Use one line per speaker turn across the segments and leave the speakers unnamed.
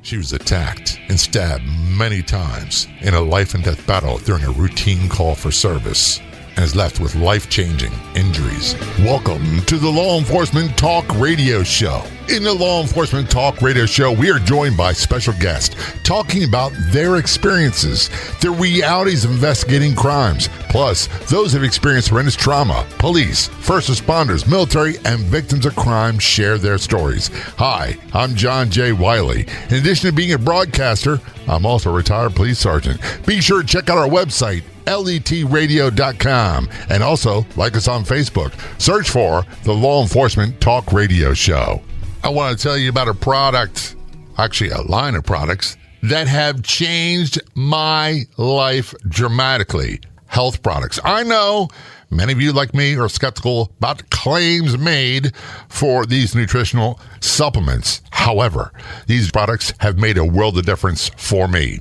She was attacked and stabbed many times in a life and death battle during a routine call for service and is left with life-changing injuries. Welcome to the Law Enforcement Talk Radio Show. In the Law Enforcement Talk Radio Show, we are joined by special guests talking about their experiences, the realities of investigating crimes, plus those who have experienced horrendous trauma. Police, first responders, military, and victims of crime share their stories. Hi, I'm John J. Wiley. In addition to being a broadcaster, I'm also a retired police sergeant. Be sure to check out our website, letradio.com, and also like us on Facebook. Search for the Law Enforcement Talk Radio Show. I want to tell you about a product, actually a line of products, that have changed my life dramatically. Health products. I know many of you, like me, are skeptical about claims made for these nutritional supplements. However, these products have made a world of difference for me.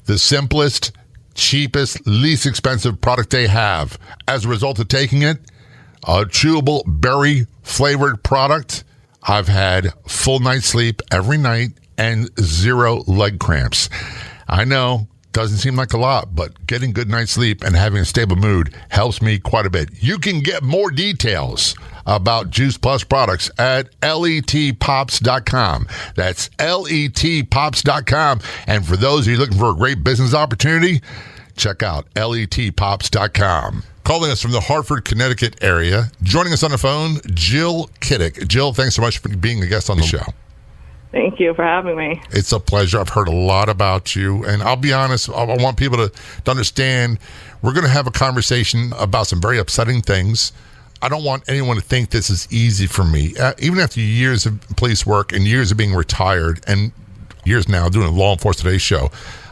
The simplest, cheapest, least expensive product they have. As a result of taking it, a chewable berry flavored product, I've had full night's sleep every night and 0 leg cramps. I know, doesn't seem like a lot, but getting good night's sleep and having a stable mood helps me quite a bit. You can get more details about Juice Plus products at letpops.com. That's letpops.com. And for those of you looking for a great business opportunity, check out letpops.com. Calling us from the Hartford, Connecticut area. Joining us on the phone, Jill Kidik. Jill, thanks so much for being a guest on the show.
Thank you for having me.
It's a pleasure. I've heard a lot about you. And I'll be honest, I want people to understand we're going to have a conversation about some very upsetting things. I don't want anyone to think this is easy for me. Even after years of police work and years of being retired and years now doing a Law Enforcement Today show,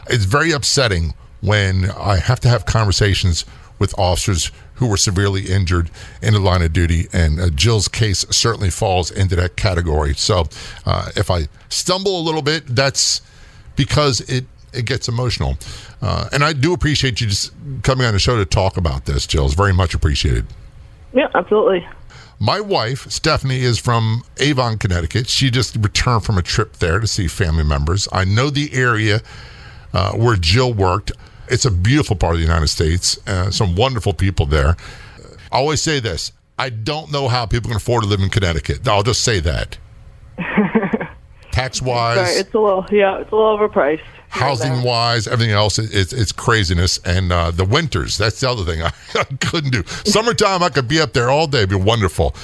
it's very upsetting when I have to have conversations with officers who were severely injured in the line of duty, and Jill's case certainly falls into that category. So if I stumble a little bit, that's because it gets emotional. And I do appreciate you just coming on the show to talk about this, Jill. It's very much appreciated. Yeah,
absolutely.
My wife, Stephanie, is from Avon, Connecticut. She just returned from a trip there to see family members. I know the area where Jill worked. It's a beautiful part of the United States. Some wonderful people there. I always say this. I don't know how people can afford to live in Connecticut. I'll just say that. Tax-wise.
Sorry, it's a little overpriced.
Housing-wise, everything else, it's craziness. And the winters, that's the other thing I couldn't do. Summertime, I could be up there all day. It'd be wonderful.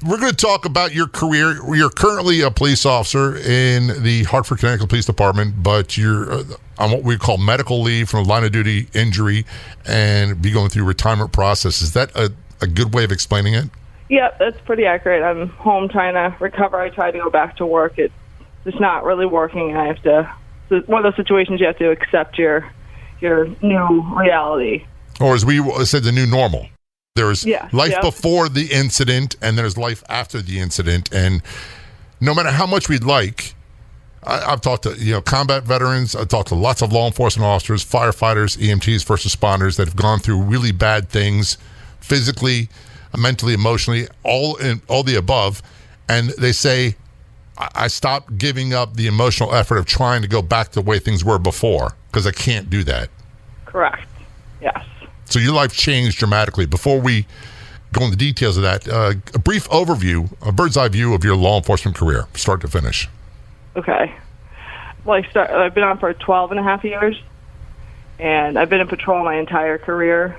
We're going to talk about your career. You're currently a police officer in the Hartford, Connecticut Police Department, but you're on what we call medical leave from a line of duty injury and be going through retirement process. Is that a good way of explaining it?
Yeah, that's pretty accurate. I'm home trying to recover. I tried to go back to work. It's just not really working. I have to. It's one of those situations you have to accept your new reality. Or
as we said, the new normal. There's life before the incident, and there's life after the incident. And no matter how much we'd like, I've talked to combat veterans. I've talked to lots of law enforcement officers, firefighters, EMTs, first responders that have gone through really bad things, physically, mentally, emotionally, all the above. And they say, I stopped giving up the emotional effort of trying to go back to the way things were before because I can't do that.
Correct. Yes.
So your life changed dramatically. Before we go into the details of that, a brief overview, a bird's eye view of your law enforcement career, start to finish.
Okay. Well, I've been on for 12 and a half years, and I've been in patrol my entire career.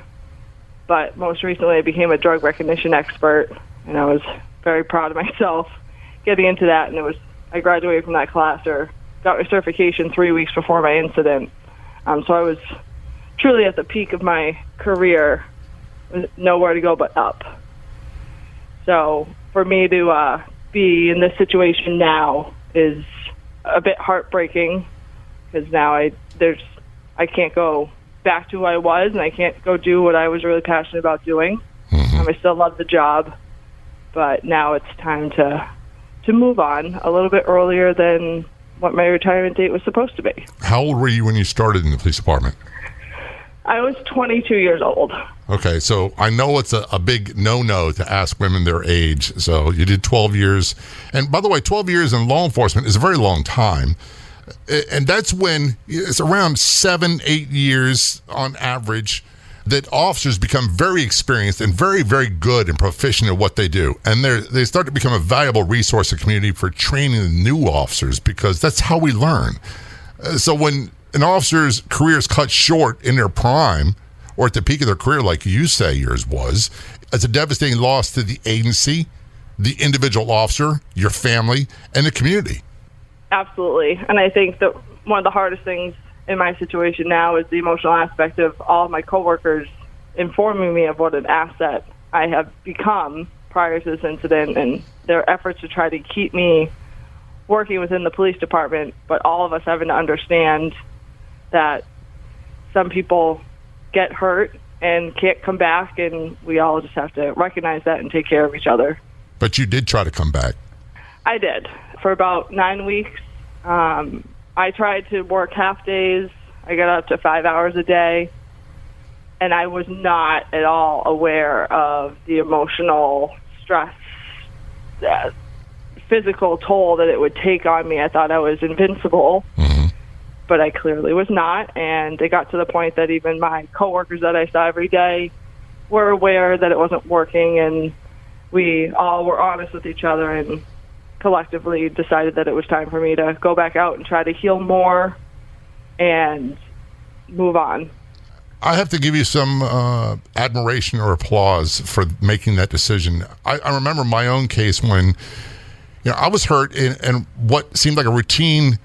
But most recently, I became a drug recognition expert, and I was very proud of myself getting into that. And I graduated from that class or got my certification 3 weeks before my incident. So I was truly at the peak of my career, nowhere to go but up. So for me to be in this situation now is a bit heartbreaking because now I can't go back to who I was, and I can't go do what I was really passionate about doing. Mm-hmm. I still love the job, but now it's time to move on a little bit earlier than what my retirement date was supposed to be.
How old were you when you started in the police department?
I was 22 years old.
Okay, so I know it's a big no-no to ask women their age. So you did 12 years. And by the way, 12 years in law enforcement is a very long time. And that's when it's around 7-8 years on average that officers become very experienced and very, very good and proficient at what they do. And they start to become a valuable resource in the community for training the new officers, because that's how we learn. So when an officer's career is cut short in their prime or at the peak of their career, like you say yours was, it's a devastating loss to the agency, the individual officer, your family, and the community.
Absolutely. And I think that one of the hardest things in my situation now is the emotional aspect of all of my coworkers informing me of what an asset I have become prior to this incident, and their efforts to try to keep me working within the police department, but all of us having to understand that some people get hurt and can't come back, and we all just have to recognize that and take care of each other.
But you did try to come back.
I did. For about 9 weeks, I tried to work half days. I got up to 5 hours a day, and I was not at all aware of the emotional stress, physical toll that it would take on me. I thought I was invincible, but I clearly was not, and it got to the point that even my coworkers that I saw every day were aware that it wasn't working, and we all were honest with each other and collectively decided that it was time for me to go back out and try to heal more and move on.
I have to give you some admiration or applause for making that decision. I remember my own case when I was hurt in what seemed like a routine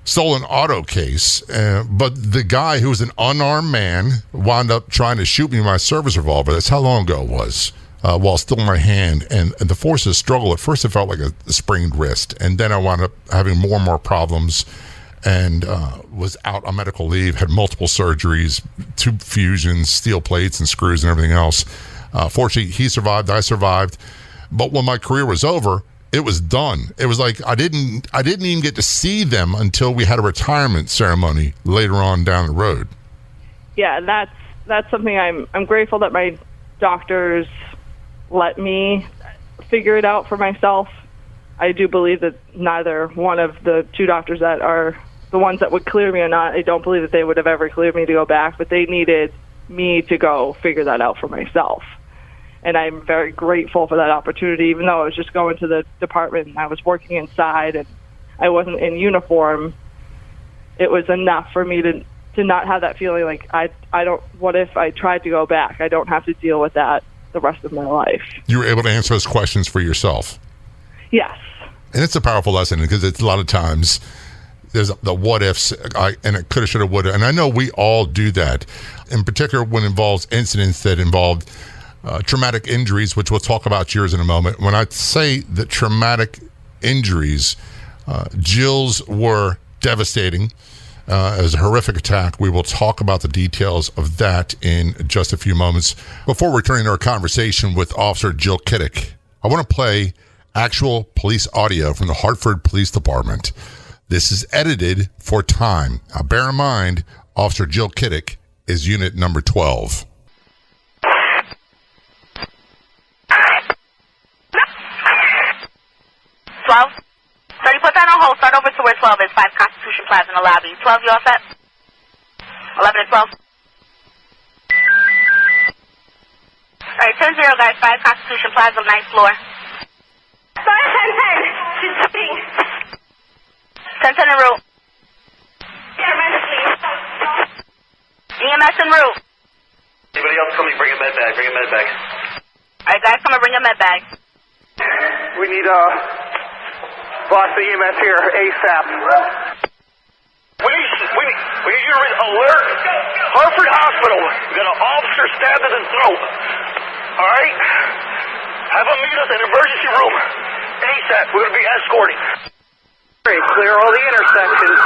stolen auto case, but the guy who was an unarmed man wound up trying to shoot me with my service revolver. That's how long ago it was. While still in my hand, and the force of struggle, at first it felt like a sprained wrist, and then I wound up having more and more problems, and was out on medical leave, had multiple surgeries, tube fusions, steel plates and screws and everything else. Fortunately, he survived, I survived, but when my career was over, it was done. It was like I didn't even get to see them until we had a retirement ceremony later on down the road.
Yeah, that's something I'm grateful that my doctors let me figure it out for myself. I do believe that neither one of the two doctors that are the ones that would clear me or not, I don't believe that they would have ever cleared me to go back, but they needed me to go figure that out for myself. And I'm very grateful for that opportunity, even though I was just going to the department and I was working inside and I wasn't in uniform. It was enough for me to not have that feeling like what if I tried to go back? I don't have to deal with that the rest of my life. You were able to answer those questions for yourself. Yes. And it's a powerful lesson, because it's a lot of times there's the what ifs, and it coulda, shoulda, woulda. And I know we all do that, in particular when it involves incidents that involved traumatic injuries, which we'll talk about yours in a moment. When I say that traumatic injuries, Jill's were devastating. It was a horrific attack. We will talk about the details of that in just a few moments. Before returning to our conversation with Officer Jill Kidik, I want to play actual police audio from the Hartford Police Department. This is edited for time. Now, bear in mind, Officer Jill Kidik is unit number 12.
12. So you put that on hold. Start over to where 12 is, 5 Constitution Plaza in the lobby. 12, you all set? 11 and 12. All right, 10-0, guys. 5 Constitution Plaza, 9th floor. Sorry, 10-10. She's shooting. 10-10 en route. EMS, please. EMS en route.
Anybody else coming? Bring a med bag. Bring a med bag.
All right, guys, come and bring a med bag.
We need boss the EMS here ASAP. We need you to alert Hartford Hospital. We got an officer stabbed in the throat. All right, have them meet us in the emergency room ASAP. We're gonna be escorting. Great, clear all the intersections.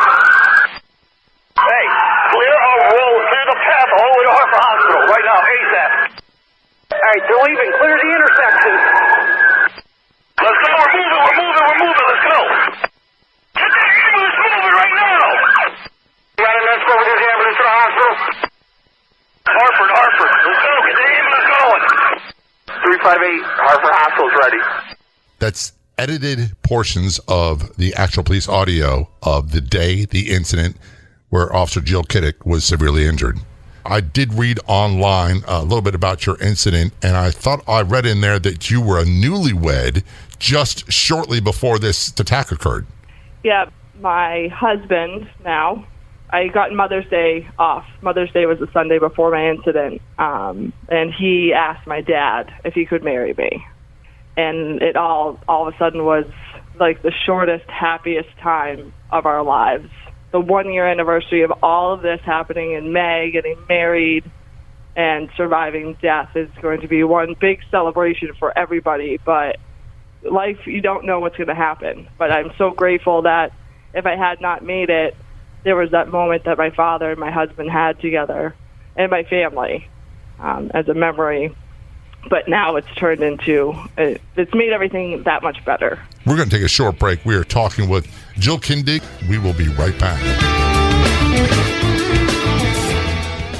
Hey, clear our road, clear the path all the way to Hartford Hospital right now ASAP. All right, they're leaving. Clear the intersections. Let's go. We're moving. Let's go. Get the ambulance moving right now. You got an escort with this ambulance to the hospital? Hartford. Let's go. Get the ambulance going. 358, Hartford Hospital's ready.
That's edited portions of the actual police audio of the day, the incident where Officer Jill Kidik was severely injured. I did read online a little bit about your incident, and I thought I read in there that you were a newlywed just shortly before this attack occurred.
Yeah, my husband now, I got Mother's Day off. Mother's Day was the Sunday before my incident, and he asked my dad if he could marry me. And it all of a sudden was like the shortest, happiest time of our lives. The 1-year anniversary of all of this happening in May, getting married and surviving death is going to be one big celebration for everybody. But life, you don't know what's going to happen. But I'm so grateful that if I had not made it, there was that moment that my father and my husband had together and my family as a memory. But now it's turned into, it's made everything that much better.
We're going to take a short break. We are talking with Jill Kidik. We will be right back.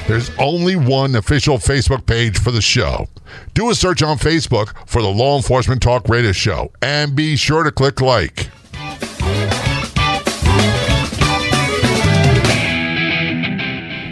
There's only one official Facebook page for the show. Do a search on Facebook for the Law Enforcement Talk Radio Show and be sure to click like.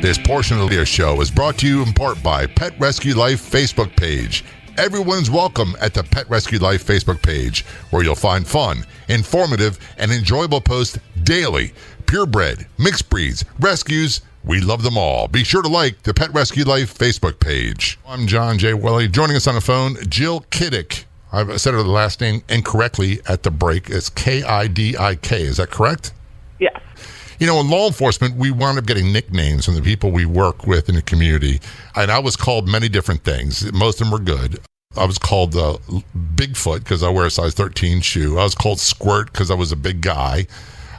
This portion of the show is brought to you in part by Pet Rescue Life Facebook page. Everyone's welcome at the Pet Rescue Life Facebook page, where you'll find fun, informative, and enjoyable posts daily. Purebred, mixed breeds, rescues, we love them all. Be sure to like the Pet Rescue Life Facebook page. I'm John J. Welly. Joining us on the phone, Jill Kidik. I said her last name incorrectly at the break. It's K-I-D-I-K. Is that correct?
Yes.
You know, in law enforcement, we wound up getting nicknames from the people we work with in the community. And I was called many different things. Most of them were good. I was called Bigfoot because I wear a size 13 shoe. I was called Squirt because I was a big guy.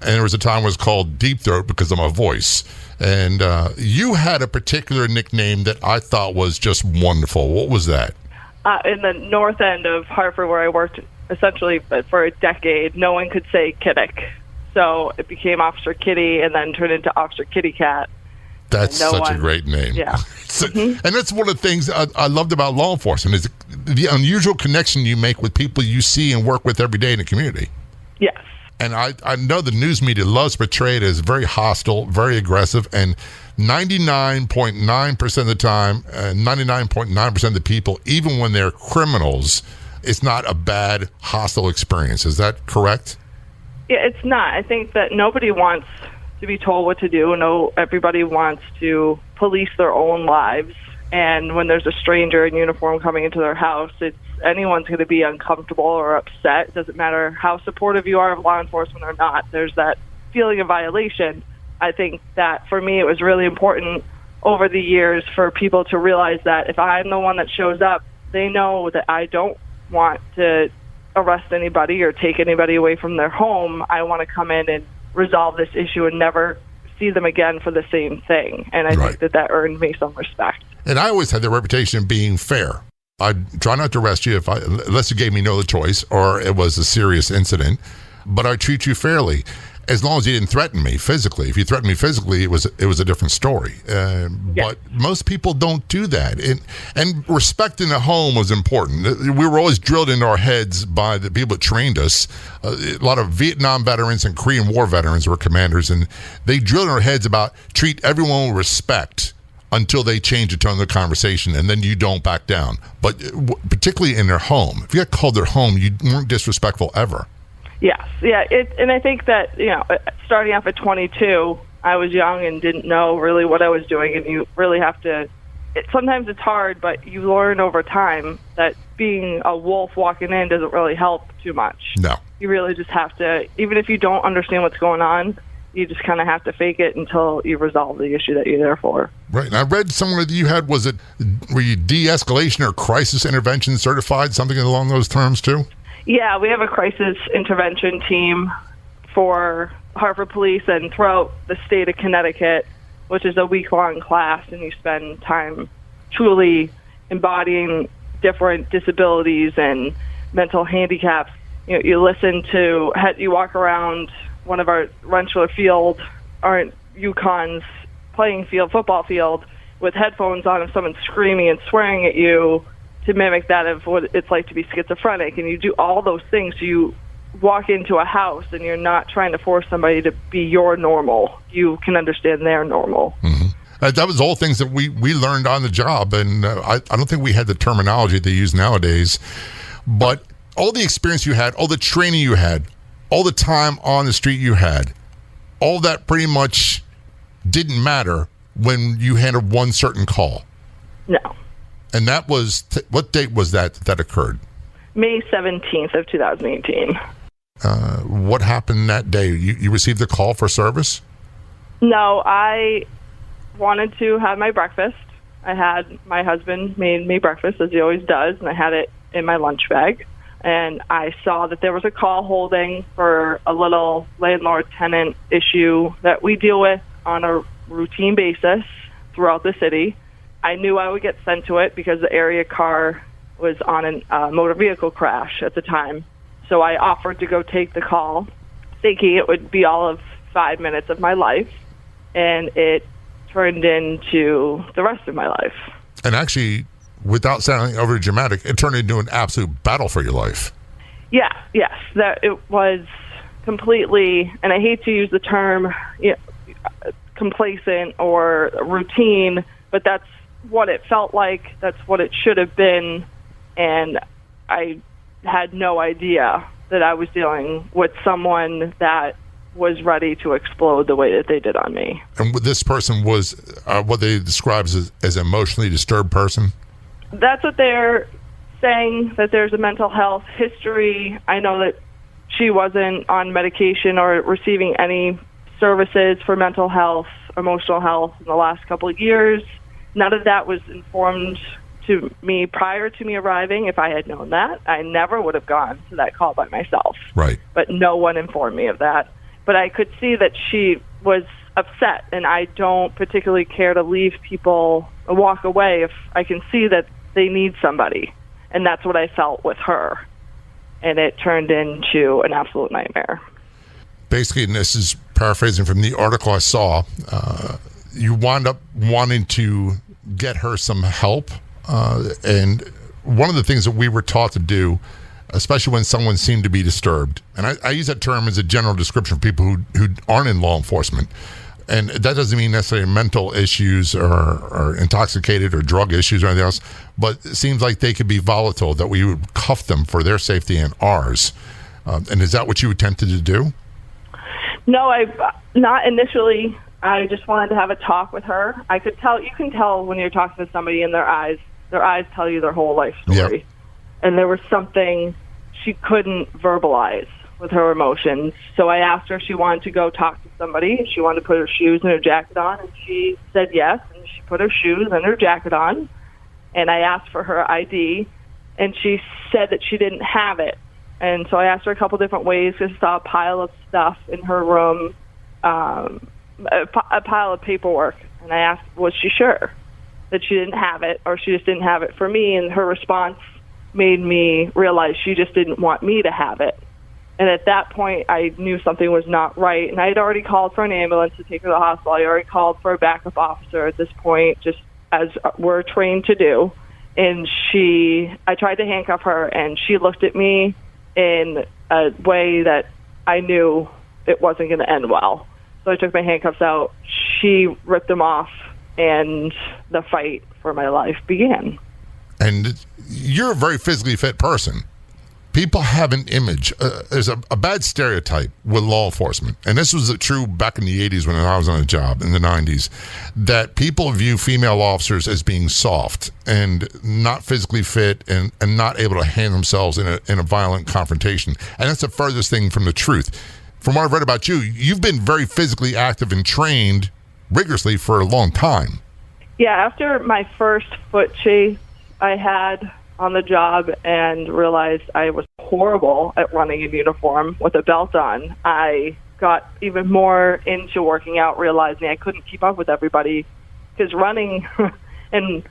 And there was a time I was called Deep Throat because of my voice. And you had a particular nickname that I thought was just wonderful. What was that?
In the north end of Hartford, where I worked essentially for a decade, no one could say Kidik. So it became Officer Kitty and then turned into Officer Kitty Cat.
That's such a great name.
Yeah.
And that's one of the things I loved about law enforcement is the unusual connection you make with people you see and work with every day in the community.
Yes.
And I know the news media loves to portray it as very hostile, very aggressive, and 99.9% of the time, 99.9% of the people, even when they're criminals, it's not a bad, hostile experience. Is that correct?
Yeah, it's not. I think that nobody wants to be told what to do. No, everybody wants to police their own lives. And when there's a stranger in uniform coming into their house, anyone's going to be uncomfortable or upset. It doesn't matter how supportive you are of law enforcement or not. There's that feeling of violation. I think that for me, it was really important over the years for people to realize that if I'm the one that shows up, they know that I don't want to arrest anybody or take anybody away from their home. I want to come in and resolve this issue and never see them again for the same thing. And I think that earned me some respect.
And I always had the reputation of being fair. I'd try not to arrest you unless you gave me no other choice or it was a serious incident, but I treat you fairly as long as you didn't threaten me physically. If you threatened me physically, it was a different story. But most people don't do that. And respect in the home was important. We were always drilled into our heads by the people that trained us. A lot of Vietnam veterans and Korean War veterans were commanders, and they drilled in our heads about treat everyone with respect until they change the tone of the conversation, and then you don't back down. But particularly in their home, if you got called their home, you weren't disrespectful ever.
Yes, yeah, and I think that, starting off at 22, I was young and didn't know really what I was doing, and you really have to, sometimes it's hard, but you learn over time that being a wolf walking in doesn't really help too much.
No.
You really just have to, even if you don't understand what's going on, you just kind of have to fake it until you resolve the issue that you're there for.
Right, and I read somewhere that you had, were you de-escalation or crisis intervention certified, something along those terms too?
Yeah, we have a crisis intervention team for Hartford Police and throughout the state of Connecticut, which is a week-long class, and you spend time truly embodying different disabilities and mental handicaps. You listen to, you walk around one of our Rensselaer field, our Yukon's playing field, football field, with headphones on and someone screaming and swearing at you, to mimic that of what it's like to be schizophrenic, and you do all those things. You walk into a house and you're not trying to force somebody to be your normal. You can understand their normal.
Mm-hmm. That was all things that we learned on the job, and I don't think we had the terminology they use nowadays. But all the experience you had, all the training you had, all the time on the street you had, all that pretty much didn't matter when you handled one certain call.
No.
And that was, what date was that occurred?
May 17th of 2018.
What happened that day? You received a call for service?
No, I wanted to have my breakfast. I had my husband made me breakfast, as he always does, and I had it in my lunch bag. And I saw that there was a call holding for a little landlord-tenant issue that we deal with on a routine basis throughout the city. I knew I would get sent to it because the area car was on a motor vehicle crash at the time. So I offered to go take the call, thinking it would be all of 5 minutes of my life, and it turned into the rest of my life. And
actually, without sounding over dramatic, it turned into an absolute battle for your life.
Yeah, yes. That it was completely, and I hate to use the term complacent or routine, but that's what it felt like. That's what it should have been. And I had no idea that I was dealing with someone that was ready to explode the way that they did on me.
And this person was what they describe as an emotionally disturbed person?
That's what they're saying, that there's a mental health history. I know that she wasn't on medication or receiving any services for mental health, emotional health in the last couple of years. None of that was informed to me prior to me arriving. If I had known that, I never would have gone to that call by myself.
Right.
But no one informed me of that. But I could see that she was upset, and I don't particularly care to leave people and walk away if I can see that they need somebody. And that's what I felt with her. And it turned into an absolute nightmare.
Basically, and this is paraphrasing from the article I saw, you wound up wanting to get her some help. And one of the things that we were taught to do, especially when someone seemed to be disturbed, and I use that term as a general description for people who aren't in law enforcement, and that doesn't mean necessarily mental issues or intoxicated or drug issues or anything else, but it seems like they could be volatile, that we would cuff them for their safety and ours. And is that what you attempted to do?
No, not initially. I just wanted to have a talk with her. I could tell, you can tell when you're talking to somebody in their eyes tell you their whole life story. Yep. And there was something she couldn't verbalize with her emotions. So I asked her if she wanted to go talk to somebody. She wanted to put her shoes and her jacket on, and she said yes. And she put her shoes and her jacket on. And I asked for her ID, and she said that she didn't have it. And so I asked her a couple different ways, because I saw a pile of stuff in her room, a pile of paperwork. And I asked, was she sure that she didn't have it, or she just didn't have it for me? And her response made me realize she just didn't want me to have it. And at that point, I knew something was not right. And I had already called for an ambulance to take her to the hospital. I already called for a backup officer at this point, just as we're trained to do. And I tried to handcuff her, and she looked at me in a way that I knew it wasn't going to end well. So I took my handcuffs out. She ripped them off, and the fight for my life began. And
you're a very physically fit person. People have an image. There's a bad stereotype with law enforcement, and this was true back in the 80s when I was on a job in the 90s, that people view female officers as being soft and not physically fit and not able to handle themselves in a violent confrontation. And that's the furthest thing from the truth. From what I've read about you, you've been very physically active and trained rigorously for a long time.
Yeah, after my first foot chase I had on the job and realized I was horrible at running in uniform with a belt on, I got even more into working out, realizing I couldn't keep up with everybody, because running and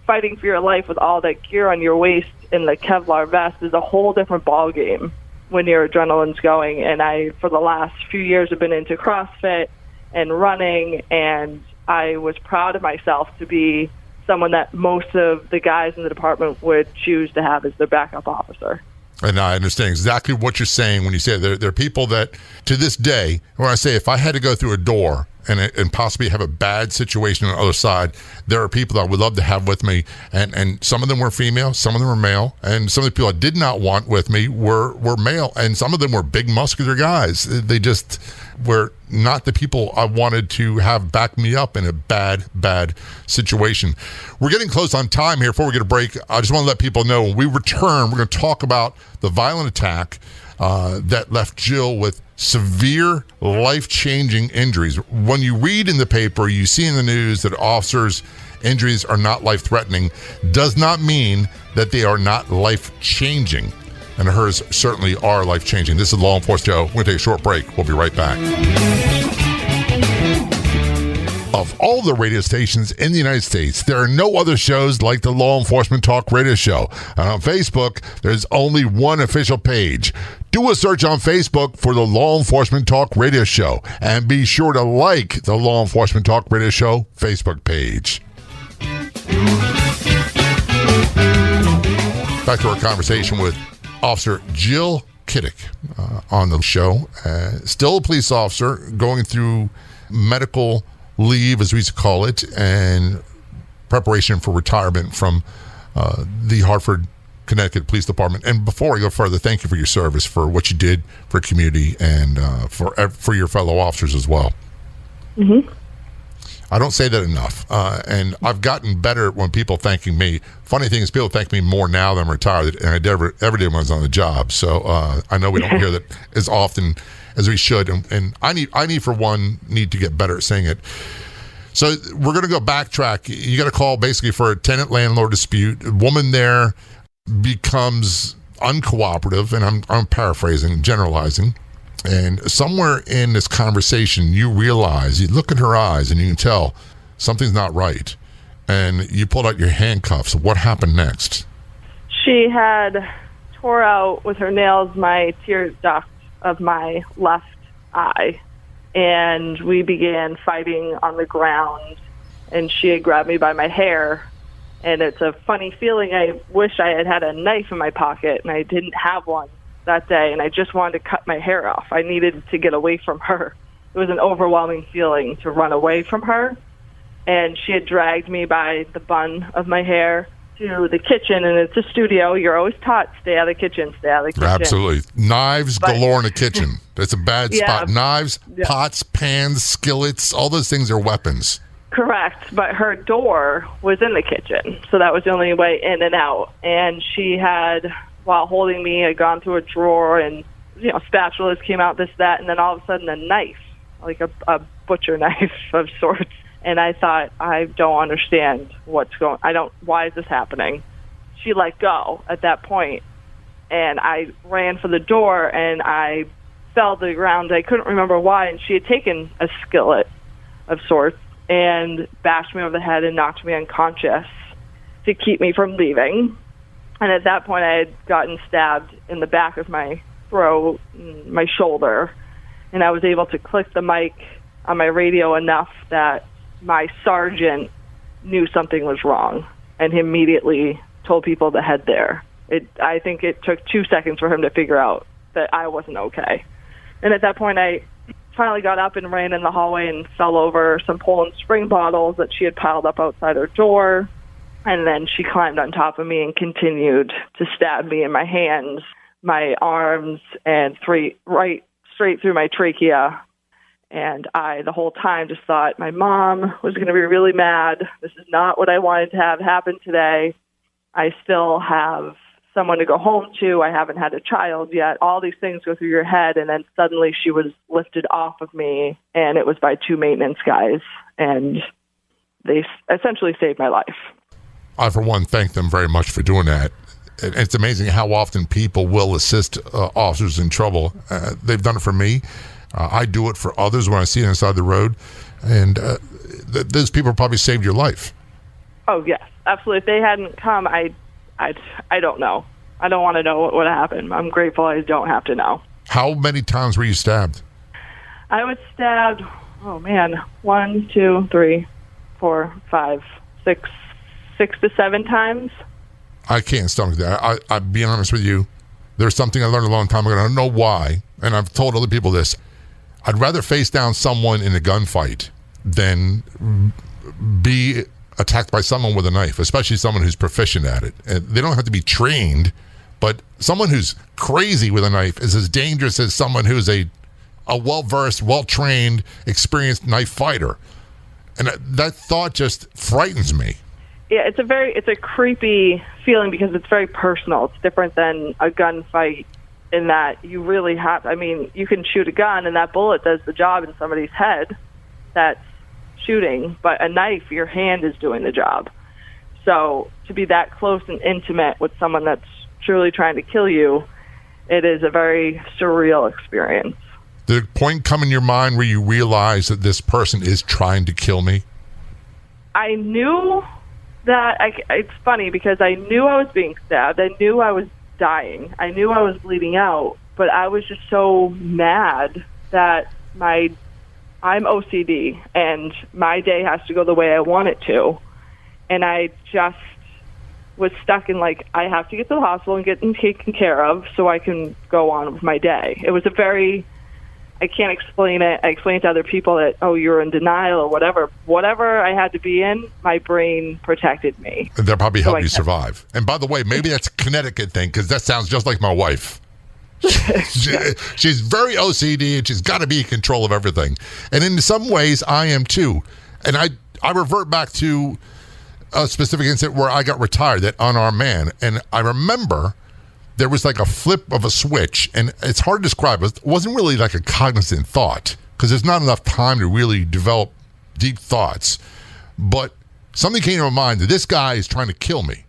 fighting for your life with all that gear on your waist and the Kevlar vest is a whole different ball game when your adrenaline's going. And I, for the last few years, have been into CrossFit and running, and I was proud of myself to be someone that most of the guys in the department would choose to have as their backup officer.
And I understand exactly what you're saying when you say there are people that, to this day, when I say if I had to go through a door and possibly have a bad situation on the other side, there are people that I would love to have with me. And some of them were female, some of them were male, and some of the people I did not want with me were male, and some of them were big, muscular guys. They just were not the people I wanted to have back me up in a bad situation. We're getting close on time here. Before we get a break, I just want to let people know when we return, we're going to talk about the violent attack that left Jill with severe, life-changing injuries. When you read in the paper, you see in the news that officers' injuries are not life-threatening, does not mean that they are not life-changing. And hers certainly are life-changing. This is Law Enforcement Joe. We're going to take a short break. We'll be right back. Of all the radio stations in the United States, there are no other shows like the Law Enforcement Talk Radio Show. And on Facebook, there's only one official page. Do a search on Facebook for the Law Enforcement Talk Radio Show. And be sure to like the Law Enforcement Talk Radio Show Facebook page. Back to our conversation with Officer Jill Kidik on the show. Still a police officer going through medical leave, as we used to call it, and preparation for retirement from the Hartford, Connecticut Police Department. And before I go further, thank you for your service, for what you did for community, and for your fellow officers as well. Mm-hmm. I don't say that enough, and I've gotten better when people thanking me. Funny thing is, people thank me more now that I'm retired than I ever did when I was on the job. So I know we don't hear that as often as we should, and I need to get better at saying it. So we're going to go backtrack. You got a call basically for a tenant-landlord dispute. A woman there becomes uncooperative, and I'm paraphrasing, generalizing. And somewhere in this conversation, you realize, you look in her eyes, and you can tell something's not right. And you pulled out your handcuffs. What happened next?
She had tore out with her nails my tear duct of my left eye, and we began fighting on the ground, and she had grabbed me by my hair. And it's a funny feeling. I wish I had had a knife in my pocket, and I didn't have one that day, and I just wanted to cut my hair off. I needed to get away from her. It was an overwhelming feeling to run away from her, and she had dragged me by the bun of my hair to the kitchen, and it's a studio. You're always taught, stay out of the kitchen, stay out of the kitchen.
Absolutely. Knives galore in the kitchen. That's a bad spot. Knives, pots, pans, skillets, all those things are weapons.
Correct, but her door was in the kitchen, so that was the only way in and out. And she had, while holding me, had gone through a drawer, and spatulas came out, this, that, and then all of a sudden a knife, like a butcher knife of sorts. And I thought, I don't understand why is this happening? She let go at that point, and I ran for the door, and I fell to the ground. I couldn't remember why, and she had taken a skillet of sorts and bashed me over the head and knocked me unconscious to keep me from leaving. And at that point, I had gotten stabbed in the back of my throat, my shoulder, and I was able to click the mic on my radio enough that my sergeant knew something was wrong and he immediately told people to head there. I think it took 2 seconds for him to figure out that I wasn't okay. And at that point, I finally got up and ran in the hallway and fell over some Poland Spring bottles that she had piled up outside her door. And then she climbed on top of me and continued to stab me in my hands, my arms, and straight through my trachea. And I, the whole time, just thought my mom was going to be really mad. This is not what I wanted to have happen today. I still have someone to go home to. I haven't had a child yet. All these things go through your head, and then suddenly she was lifted off of me, and it was by 2 maintenance guys, and they essentially saved my life.
I, for one, thank them very much for doing that. It's amazing how often people will assist officers in trouble. They've done it for me. I do it for others when I see it inside the road, and those people probably saved your life.
Oh, yes, absolutely. If they hadn't come, I don't know. I don't want to know what would happen. I'm grateful I don't have to know.
How many times were you stabbed?
I was stabbed, 1, 2, 3, 4, 5, 6 to 7 times.
I can't stomach that. I'll be honest with you. There's something I learned a long time ago, and I don't know why, and I've told other people this. I'd rather face down someone in a gunfight than be attacked by someone with a knife, especially someone who's proficient at it. And they don't have to be trained, but someone who's crazy with a knife is as dangerous as someone who's a well-versed, well-trained, experienced knife fighter. And that thought just frightens me.
Yeah, it's a creepy feeling because it's very personal. It's different than a gunfight in that you really have, you can shoot a gun and that bullet does the job in somebody's head. That's shooting, but a knife, your hand is doing the job. So to be that close and intimate with someone that's truly trying to kill you, it is a very surreal experience.
Did a point come in your mind where you realize that this person is trying to kill me?
I knew that, it's funny because I knew I was being stabbed. I knew I was dying. I knew I was bleeding out, but I was just so mad that I'm OCD and my day has to go the way I want it to. And I just was stuck in I have to get to the hospital and get taken care of so I can go on with my day. It was I can't explain it. I explained it to other people that, you're in denial or whatever. Whatever I had to be in, my brain protected me.
And that probably helped you survive. And by the way, maybe that's a Connecticut thing because that sounds just like my wife. She's very OCD and she's got to be in control of everything. And in some ways, I am too. And I revert back to a specific incident where I got retired, that unarmed man. And I remember there was a flip of a switch, and it's hard to describe. It wasn't really like a cognizant thought because there's not enough time to really develop deep thoughts. But something came to my mind that this guy is trying to kill me,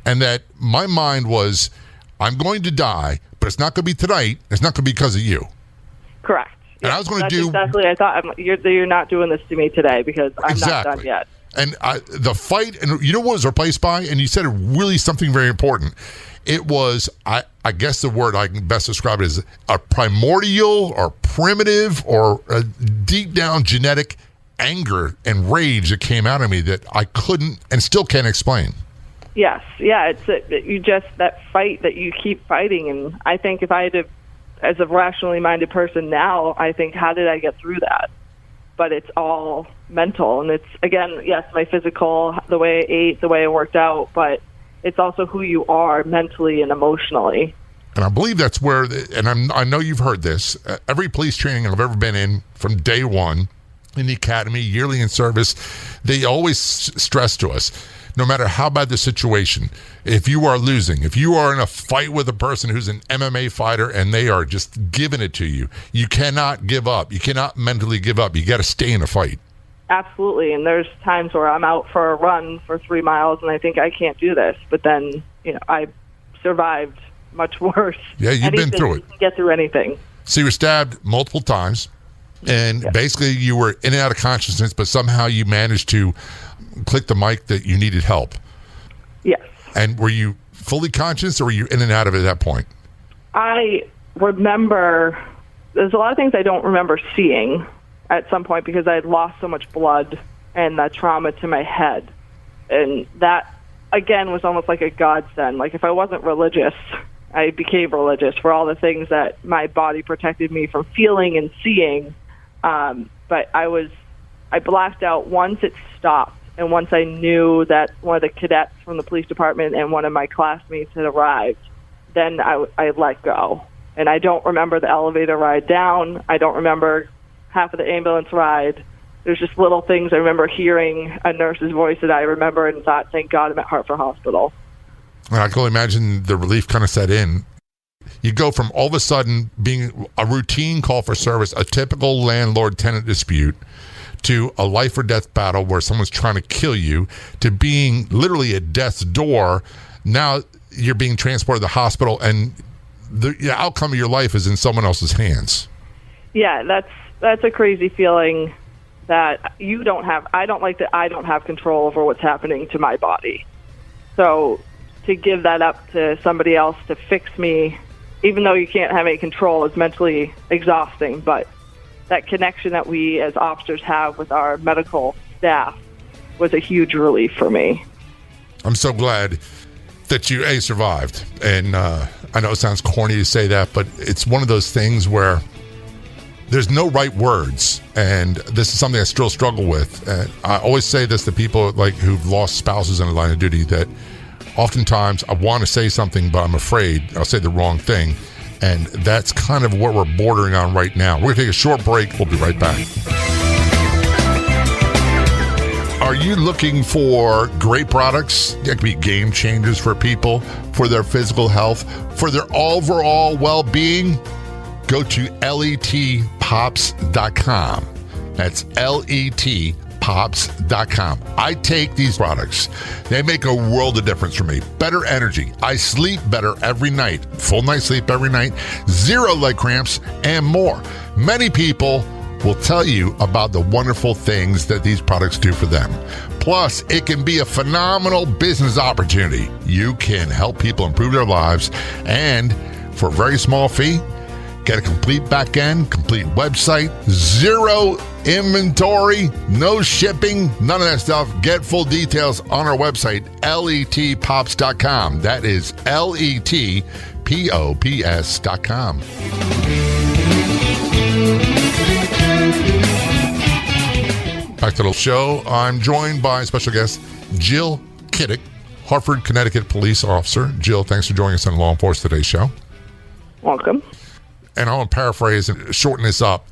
and that my mind was, I'm going to die, but it's not going to be tonight. It's not going to be because of you.
Correct.
And I was going to do
exactly. I thought you're not doing this to me today because I'm not done yet.
And the fight, and you know what was replaced by? And you said really something very important. It was, I guess the word I can best describe it as a primordial or primitive or a deep down genetic anger and rage that came out of me that I couldn't and still can't explain. Yes.
Yeah. It's that fight that you keep fighting. And I think if I had to, as a rationally minded person now, I think, how did I get through that? But it's all mental. And it's, again, yes, my physical, the way I ate, the way I worked out, but it's also who you are mentally and emotionally.
And I believe that's where, I know you've heard this, every police training I've ever been in from day one in the academy, yearly in service, they always stress to us, no matter how bad the situation, if you are losing, if you are in a fight with a person who's an MMA fighter and they are just giving it to you, you cannot give up. You cannot mentally give up. You got to stay in a fight.
Absolutely. And there's times where I'm out for a run for 3 miles and I think I can't do this. But then, I survived much worse.
Yeah, you've been through it.
You can get through anything.
So you were stabbed multiple times and basically you were in and out of consciousness, but somehow you managed to click the mic that you needed help.
Yes.
And were you fully conscious or were you in and out of it at that point?
I remember, there's a lot of things I don't remember seeing at some point because I had lost so much blood and the trauma to my head. And that, again, was almost like a godsend. If I wasn't religious, I became religious for all the things that my body protected me from feeling and seeing. But I blacked out once it stopped. And once I knew that one of the cadets from the police department and one of my classmates had arrived, then I let go. And I don't remember the elevator ride down. I don't remember half of the ambulance ride. There's just little things. I remember hearing a nurse's voice that I remember and thought, thank God I'm at Hartford Hospital.
And I can only imagine the relief kind of set in. You go from all of a sudden being a routine call for service, a typical landlord-tenant dispute, to a life or death battle where someone's trying to kill you, to being literally at death's door. Now you're being transported to the hospital and the outcome of your life is in someone else's hands.
Yeah, that's a crazy feeling that you don't have. I don't like that I don't have control over what's happening to my body. So to give that up to somebody else to fix me, even though you can't have any control, is mentally exhausting. But that connection that we as officers have with our medical staff was a huge relief for me.
I'm so glad that you survived. And I know it sounds corny to say that, but it's one of those things where there's no right words, and this is something I still struggle with. And I always say this to people like who've lost spouses in the line of duty, that oftentimes I want to say something, but I'm afraid I'll say the wrong thing. And that's kind of what we're bordering on right now. We're going to take a short break. We'll be right back. Are you looking for great products that can be game changers for people, for their physical health, for their overall well-being? Go to letpops.com. That's letpops.com. I take these products. They make a world of difference for me. Better energy. I sleep better every night. Full night sleep every night. 0 leg cramps and more. Many people will tell you about the wonderful things that these products do for them. Plus, it can be a phenomenal business opportunity. You can help people improve their lives, and for a very small fee, get a complete back end, complete website, 0 inventory, no shipping, none of that stuff. Get full details on our website, letpops.com. That is letpops.com. Back to the show. I'm joined by special guest Jill Kidik, Hartford, Connecticut Police Officer. Jill, thanks for joining us on Law Enforcement Today's show.
Welcome.
And I want to paraphrase and shorten this up.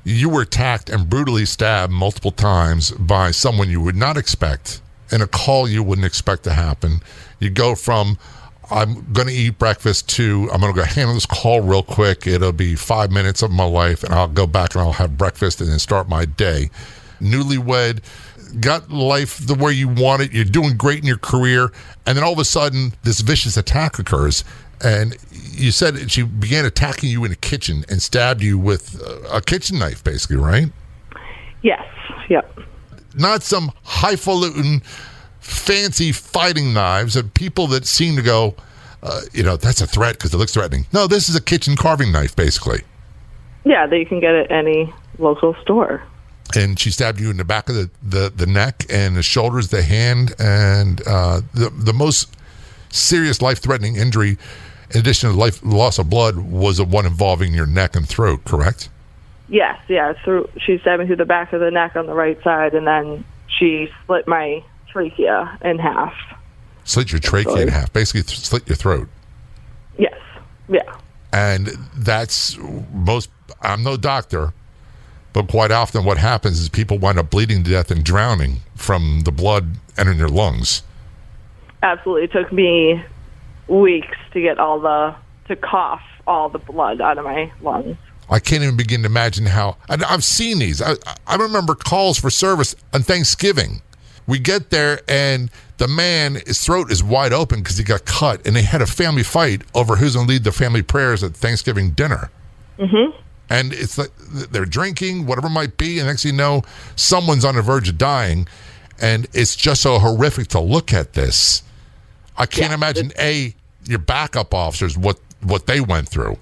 You were attacked and brutally stabbed multiple times by someone you would not expect, in a call you wouldn't expect to happen. You go from, I'm going to eat breakfast, to I'm going to go handle this call real quick. It'll be 5 minutes of my life, and I'll go back and I'll have breakfast and then start my day. Newlywed, got life the way you want it. You're doing great in your career. And then all of a sudden, this vicious attack occurs. And you said she began attacking you in the kitchen and stabbed you with a kitchen knife, basically, right?
Yes. Yep.
Not some highfalutin, fancy fighting knives of people that seem to go, that's a threat because it looks threatening. No, this is a kitchen carving knife, basically. Yeah,
that you can get at any local store.
And she stabbed you in the back of the neck and the shoulders, the hand, and the most serious life-threatening injury, in addition to loss of blood, was the one involving your neck and throat, correct?
Yes, yeah. She stabbed me through the back of the neck on the right side, and then she split my trachea in half.
Slit your trachea in half, basically slit your throat.
Yes, yeah.
And I'm no doctor, but quite often what happens is people wind up bleeding to death and drowning from the blood entering their lungs. Absolutely.
It took me weeks to get to cough all the blood out of my lungs.
I can't even begin to imagine how. I've seen these. I remember calls for service on Thanksgiving. We get there and the man, his throat is wide open because he got cut, and they had a family fight over who's going to lead the family prayers at Thanksgiving dinner. Mm-hmm. And it's like they're drinking, whatever it might be, and next thing you know, someone's on the verge of dying, and it's just so horrific to look at this. I can't imagine, your backup officers, what they went through.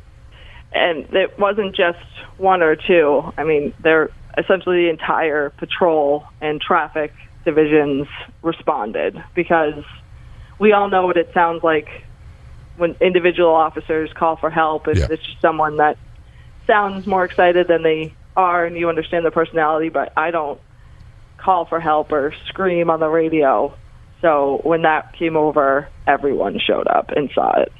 And it wasn't just one or two. I mean, they're essentially the entire patrol and traffic divisions responded, because we all know what it sounds like when individual officers call for help. It's just someone that sounds more excited than they are, and you understand their personality, but I don't call for help or scream on the radio. So when that came over, everyone showed up and saw it.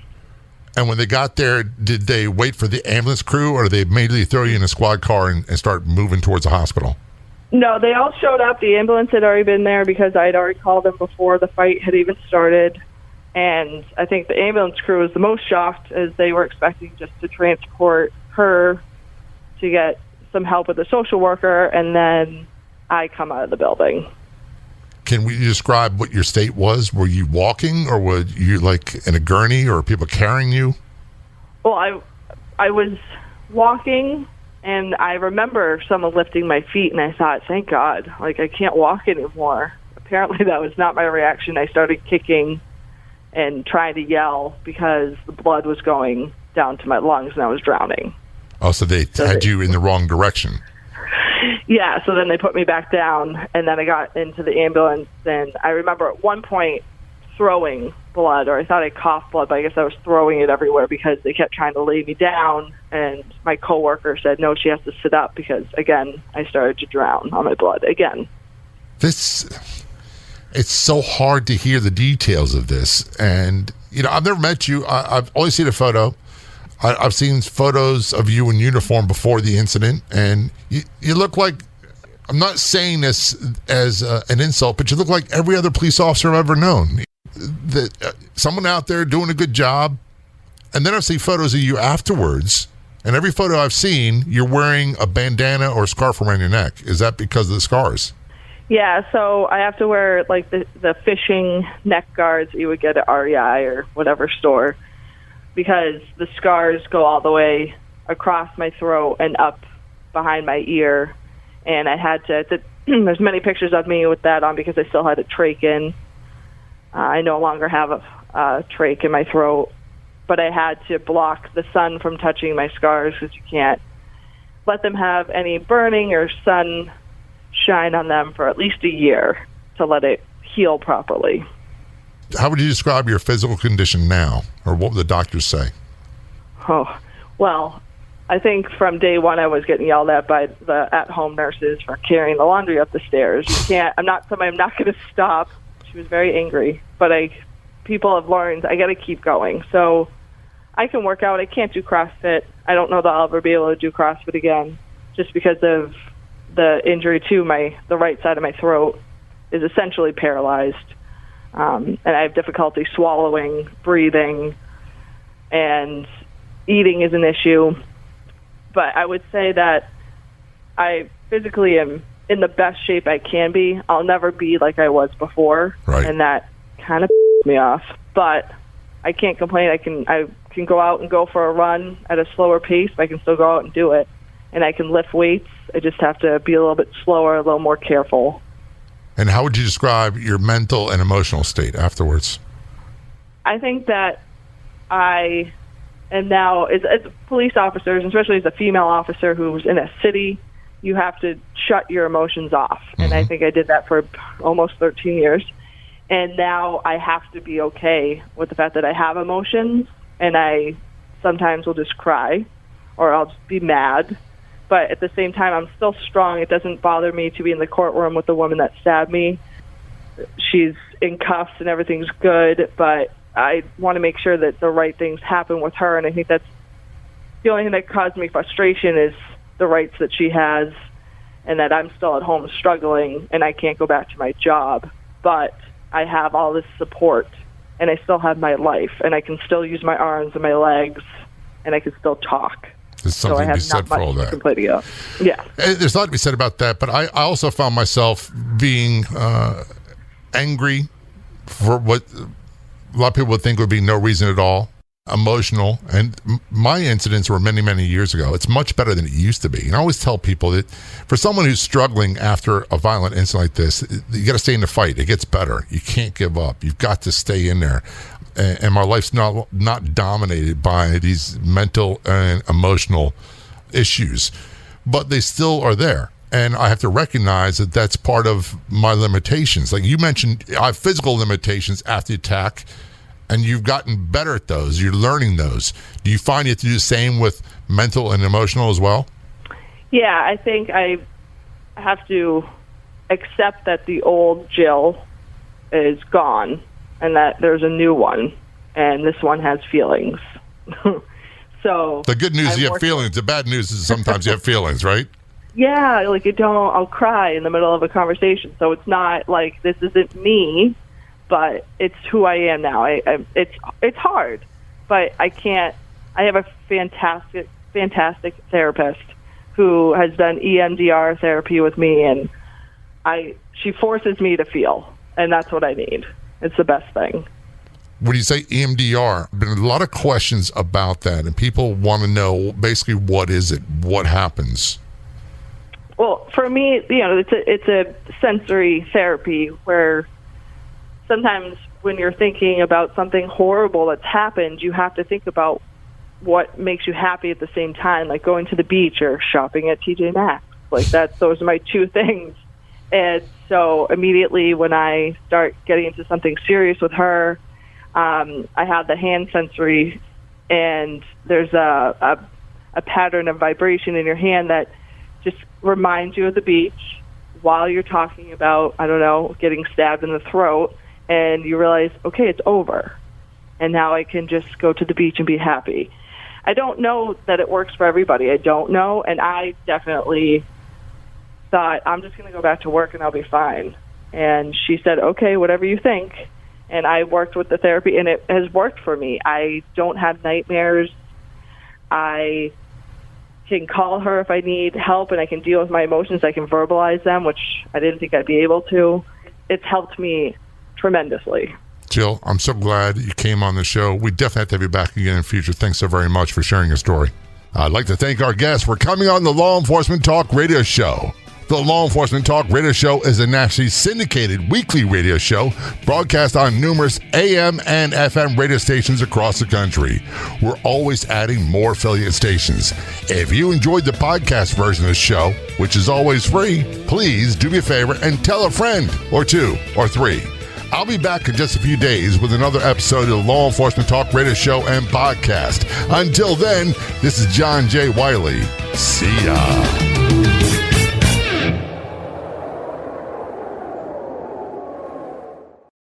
And when they got there, did they wait for the ambulance crew, or did they immediately throw you in a squad car and start moving towards the hospital?
No, they all showed up. The ambulance had already been there because I had already called them before the fight had even started. And I think the ambulance crew was the most shocked, as they were expecting just to transport her to get some help with the social worker, and then I come out of the building.
Can we describe what your state was? Were you walking, or were you like in a gurney, or people carrying you?
Well, I was walking, and I remember someone lifting my feet, and I thought, thank God, like I can't walk anymore. Apparently that was not my reaction. I started kicking and trying to yell because the blood was going down to my lungs and I was drowning.
Oh, so they had you in the wrong direction.
Yeah, so then they put me back down, and then I got into the ambulance, and I remember at one point throwing blood, or I thought I coughed blood, but I guess I was throwing it everywhere because they kept trying to lay me down, and my coworker said, no, she has to sit up because, again, I started to drown on my blood again.
It's so hard to hear the details of this. And, I've never met you. I've only seen a photo. I've seen photos of you in uniform before the incident, and you look like, I'm not saying this as an insult, but you look like every other police officer I've ever known. Someone out there doing a good job. And then I see photos of you afterwards, and every photo I've seen, you're wearing a bandana or a scarf around your neck. Is that because of the scars?
Yeah, so I have to wear like the fishing neck guards you would get at REI or whatever store, because the scars go all the way across my throat and up behind my ear. And I had to there's many pictures of me with that on because I still had a trach in. I no longer have a trach in my throat, but I had to block the sun from touching my scars because you can't let them have any burning or sun shine on them for at least a year to let it heal properly.
How would you describe your physical condition now, or what would the doctors say?
Oh, well, I think from day one I was getting yelled at by the at-home nurses for carrying the laundry up the stairs. I'm not going to stop. She was very angry, but people have learned I got to keep going. So I can work out. I can't do CrossFit. I don't know that I'll ever be able to do CrossFit again, just because of the injury to the right side of my throat is essentially paralyzed. And I have difficulty swallowing, breathing, and eating is an issue. But I would say that I physically am in the best shape I can be. I'll never be like I was before,
right.
And that kind of me off. But I can't complain. I can go out and go for a run at a slower pace, but I can still go out and do it. And I can lift weights. I just have to be a little bit slower, a little more careful.
And how would you describe your mental and emotional state afterwards?
I think that I am now, as police officers, especially as a female officer who's in a city, you have to shut your emotions off. Mm-hmm. And I think I did that for almost 13 years. And now I have to be okay with the fact that I have emotions, and I sometimes will just cry or I'll just be mad. But at the same time, I'm still strong. It doesn't bother me to be in the courtroom with the woman that stabbed me. She's in cuffs and everything's good, but I want to make sure that the right things happen with her. And I think that's the only thing that caused me frustration is the rights that she has, and that I'm still at home struggling and I can't go back to my job. But I have all this support, and I still have my life, and I can still use my arms and my legs, and I can still talk.
There's something to be said for all that.
Yeah.
There's a lot to be said about that, but I also found myself being angry for what a lot of people would think would be no reason at all, emotional, and my incidents were many, many years ago. It's much better than it used to be. And I always tell people that for someone who's struggling after a violent incident like this, you got to stay in the fight. It gets better. You can't give up. You've got to stay in there. And my life's not dominated by these mental and emotional issues, but they still are there. And I have to recognize that that's part of my limitations. Like you mentioned, I have physical limitations after the attack, and you've gotten better at those. You're learning those. Do you find you have to do the same with mental and emotional as well?
Yeah, I think I have to accept that the old Jill is gone and that there's a new one, and this one has feelings. So
the good news is you have feelings. The bad news is sometimes you have feelings, right?
Yeah, like I'll cry in the middle of a conversation. So it's not like this isn't me, but it's who I am now. It's hard, but I can't. I have a fantastic therapist who has done EMDR therapy with me, and she forces me to feel, and that's what I need. It's the best thing.
When you say EMDR, there have been a lot of questions about that, and people want to know basically what is it, what happens.
Well, for me, it's a sensory therapy where sometimes when you're thinking about something horrible that's happened, you have to think about what makes you happy at the same time, like going to the beach or shopping at TJ Maxx. Like those are my two things. And so immediately when I start getting into something serious with her, I have the hand sensory, and there's a pattern of vibration in your hand that just reminds you of the beach while you're talking about, I don't know, getting stabbed in the throat, and you realize, okay, it's over. And now I can just go to the beach and be happy. I don't know that it works for everybody. I don't know. And I definitely thought, I'm just going to go back to work and I'll be fine. And she said, okay, whatever you think. And I worked with the therapy, and it has worked for me. I don't have nightmares. I can call her if I need help, and I can deal with my emotions. I can verbalize them, which I didn't think I'd be able to. It's helped me tremendously.
Jill, I'm so glad you came on the show. We definitely have to have you back again in the future. Thanks so very much for sharing your story. I'd like to thank our guests for coming on the Law Enforcement Talk Radio Show. The Law Enforcement Talk Radio Show is a nationally syndicated weekly radio show broadcast on numerous AM and FM radio stations across the country. We're always adding more affiliate stations. If you enjoyed the podcast version of the show, which is always free, please do me a favor and tell a friend or two or three. I'll be back in just a few days with another episode of the Law Enforcement Talk Radio Show and Podcast. Until then, this is John J. Wiley. See ya.